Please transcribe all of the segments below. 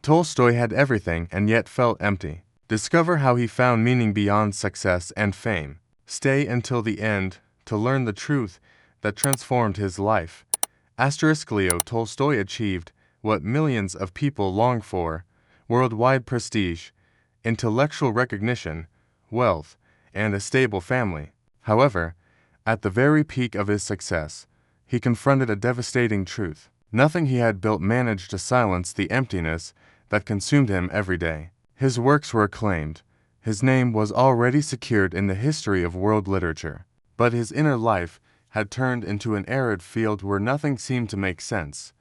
Tolstoy had everything and yet felt empty. Discover how he found meaning beyond success and fame. Stay until the end to learn the truth that transformed his life. Leo Tolstoy achieved what millions of people long for: worldwide prestige, intellectual recognition, wealth, and a stable family. However, at the very peak of his success, he confronted a devastating truth. Nothing he had built managed to silence the emptiness that consumed him every day. His works were acclaimed. His name was already secured in the history of world literature. But his inner life had turned into an arid field where nothing seemed to make sense.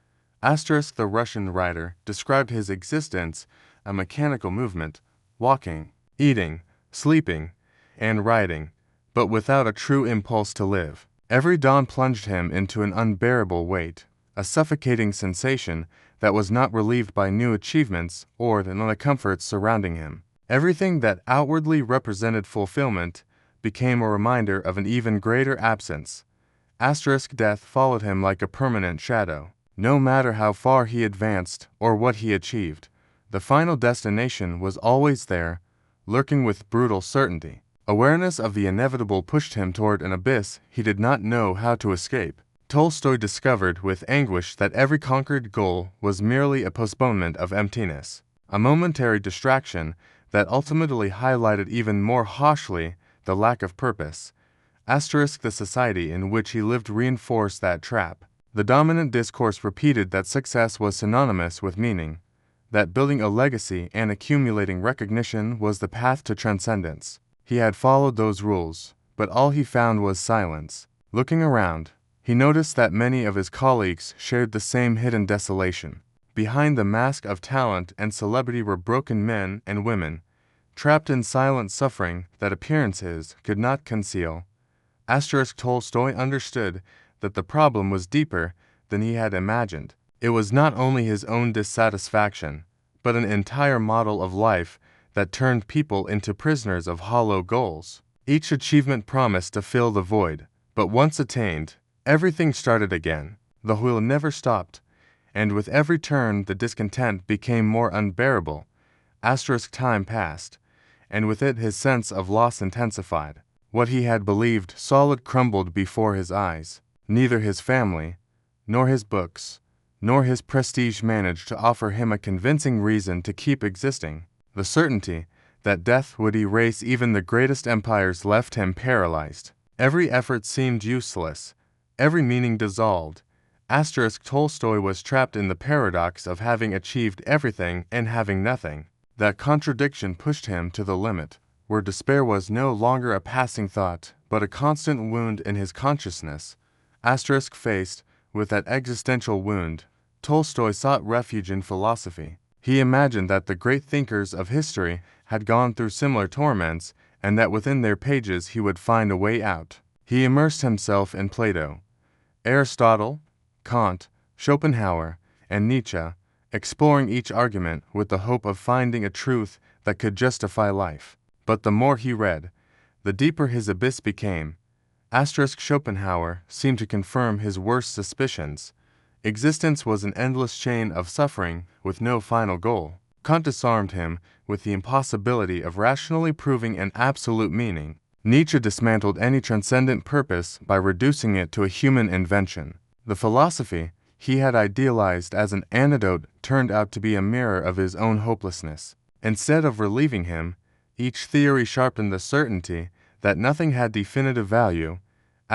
The Russian writer described his existence a mechanical movement, walking, eating, sleeping, and writing, but without a true impulse to live. Every dawn plunged him into an unbearable weight, a suffocating sensation that was not relieved by new achievements or the comforts surrounding him. Everything that outwardly represented fulfillment became a reminder of an even greater absence. Death followed him like a permanent shadow. No matter how far he advanced or what he achieved, the final destination was always there, lurking with brutal certainty. Awareness of the inevitable pushed him toward an abyss he did not know how to escape. Tolstoy discovered with anguish that every conquered goal was merely a postponement of emptiness, a momentary distraction that ultimately highlighted even more harshly the lack of purpose. The society in which he lived reinforced that trap. The dominant discourse repeated that success was synonymous with meaning, that building a legacy and accumulating recognition was the path to transcendence. He had followed those rules, but all he found was silence. Looking around, he noticed that many of his colleagues shared the same hidden desolation. Behind the mask of talent and celebrity were broken men and women, trapped in silent suffering that appearances could not conceal. Tolstoy understood that the problem was deeper than he had imagined. It was not only his own dissatisfaction, but an entire model of life that turned people into prisoners of hollow goals. Each achievement promised to fill the void, but once attained, everything started again. The wheel never stopped, and with every turn the discontent became more unbearable. Time passed, and with it his sense of loss intensified. What he had believed solid crumbled before his eyes. Neither his family, nor his books, nor his prestige managed to offer him a convincing reason to keep existing. The certainty that death would erase even the greatest empires left him paralyzed. Every effort seemed useless, every meaning dissolved. Tolstoy was trapped in the paradox of having achieved everything and having nothing. That contradiction pushed him to the limit, where despair was no longer a passing thought, but a constant wound in his consciousness. Faced with that existential wound, Tolstoy sought refuge in philosophy. He imagined that the great thinkers of history had gone through similar torments, and that within their pages he would find a way out. He immersed himself in Plato, Aristotle, Kant, Schopenhauer, and Nietzsche, exploring each argument with the hope of finding a truth that could justify life. But the more he read, the deeper his abyss became. Schopenhauer seemed to confirm his worst suspicions. Existence was an endless chain of suffering with no final goal. Kant disarmed him with the impossibility of rationally proving an absolute meaning. Nietzsche dismantled any transcendent purpose by reducing it to a human invention. The philosophy he had idealized as an antidote turned out to be a mirror of his own hopelessness. Instead of relieving him, each theory sharpened the certainty that nothing had definitive value.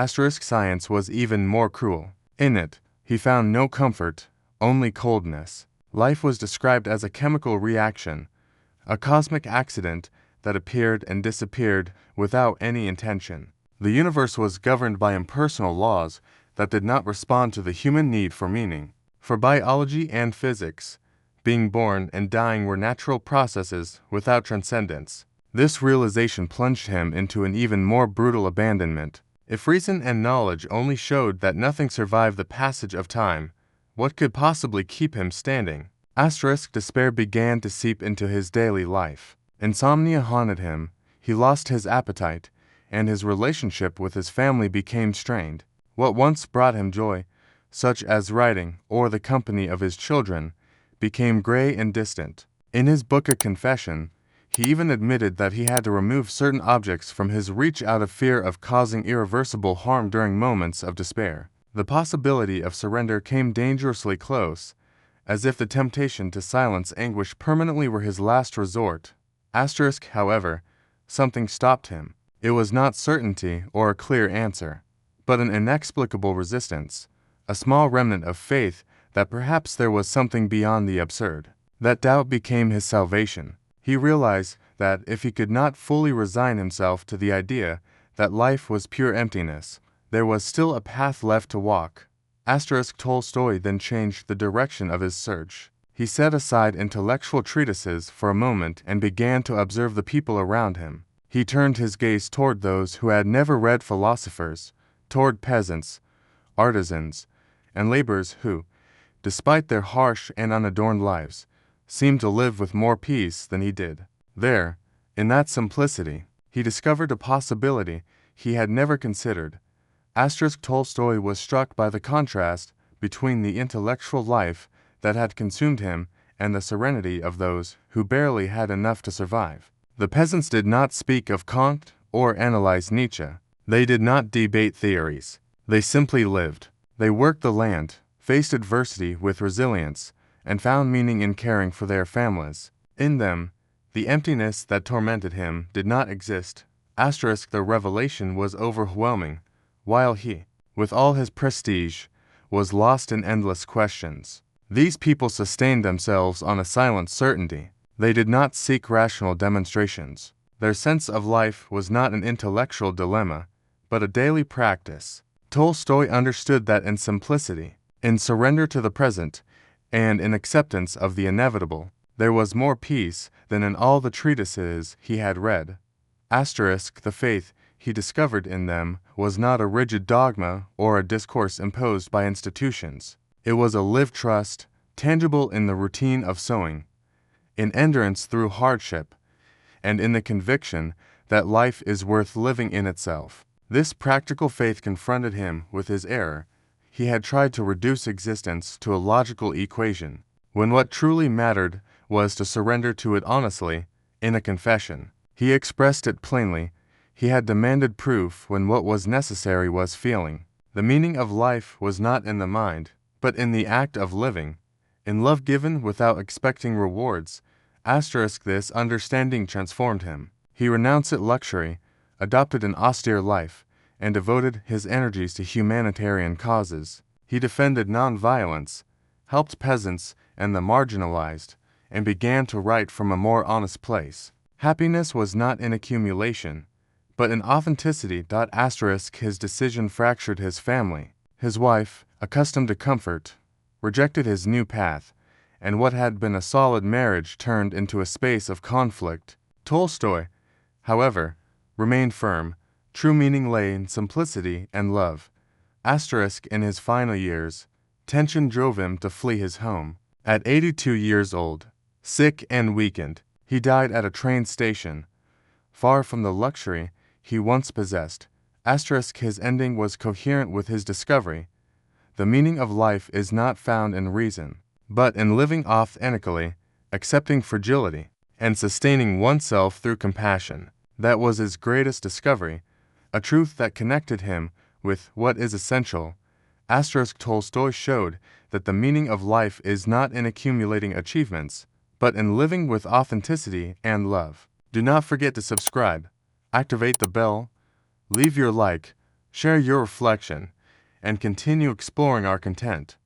Science was even more cruel. In it, he found no comfort, only coldness. Life was described as a chemical reaction, a cosmic accident that appeared and disappeared without any intention. The universe was governed by impersonal laws that did not respond to the human need for meaning. For biology and physics, being born and dying were natural processes without transcendence. This realization plunged him into an even more brutal abandonment. If reason and knowledge only showed that nothing survived the passage of time, what could possibly keep him standing? Despair began to seep into his daily life. Insomnia haunted him, he lost his appetite, and his relationship with his family became strained. What once brought him joy, such as writing or the company of his children, became gray and distant. In his book A Confession, he even admitted that he had to remove certain objects from his reach out of fear of causing irreversible harm during moments of despair. The possibility of surrender came dangerously close, as if the temptation to silence anguish permanently were his last resort. However, something stopped him. It was not certainty or a clear answer, but an inexplicable resistance, a small remnant of faith that perhaps there was something beyond the absurd. That doubt became his salvation. He realized that if he could not fully resign himself to the idea that life was pure emptiness, there was still a path left to walk. Tolstoy then changed the direction of his search. He set aside intellectual treatises for a moment and began to observe the people around him. He turned his gaze toward those who had never read philosophers, toward peasants, artisans, and laborers who, despite their harsh and unadorned lives, seemed to live with more peace than he did. There, in that simplicity, he discovered a possibility he had never considered. Tolstoy was struck by the contrast between the intellectual life that had consumed him and the serenity of those who barely had enough to survive. The peasants did not speak of Kant or analyze Nietzsche. They did not debate theories. They simply lived. They worked the land, faced adversity with resilience, and found meaning in caring for their families. In them, the emptiness that tormented him did not exist. The revelation was overwhelming, while he, with all his prestige, was lost in endless questions. These people sustained themselves on a silent certainty. They did not seek rational demonstrations. Their sense of life was not an intellectual dilemma, but a daily practice. Tolstoy understood that in simplicity, in surrender to the present, and in acceptance of the inevitable, there was more peace than in all the treatises he had read. The faith he discovered in them was not a rigid dogma or a discourse imposed by institutions. It was a lived trust, tangible in the routine of sowing, in endurance through hardship, and in the conviction that life is worth living in itself. This practical faith confronted him with his error. He had tried to reduce existence to a logical equation, when what truly mattered was to surrender to it honestly. In A Confession, he expressed it plainly. He had demanded proof when what was necessary was feeling. The meaning of life was not in the mind, but in the act of living, in love given without expecting rewards. This understanding transformed him. He renounced luxury, adopted an austere life, and devoted his energies to humanitarian causes. He defended nonviolence, helped peasants and the marginalized, and began to write from a more honest place. Happiness was not in accumulation, but in authenticity. His decision fractured his family. His wife, accustomed to comfort, rejected his new path, and what had been a solid marriage turned into a space of conflict. Tolstoy, however, remained firm. True meaning lay in simplicity and love. In his final years, tension drove him to flee his home. At 82 years old, sick and weakened, he died at a train station, far from the luxury he once possessed. His ending was coherent with his discovery. The meaning of life is not found in reason, but in living authentically, accepting fragility, and sustaining oneself through compassion. That was his greatest discovery, a truth that connected him with what is essential. Tolstoy showed that the meaning of life is not in accumulating achievements, but in living with authenticity and love. Do not forget to subscribe, activate the bell, leave your like, share your reflection, and continue exploring our content.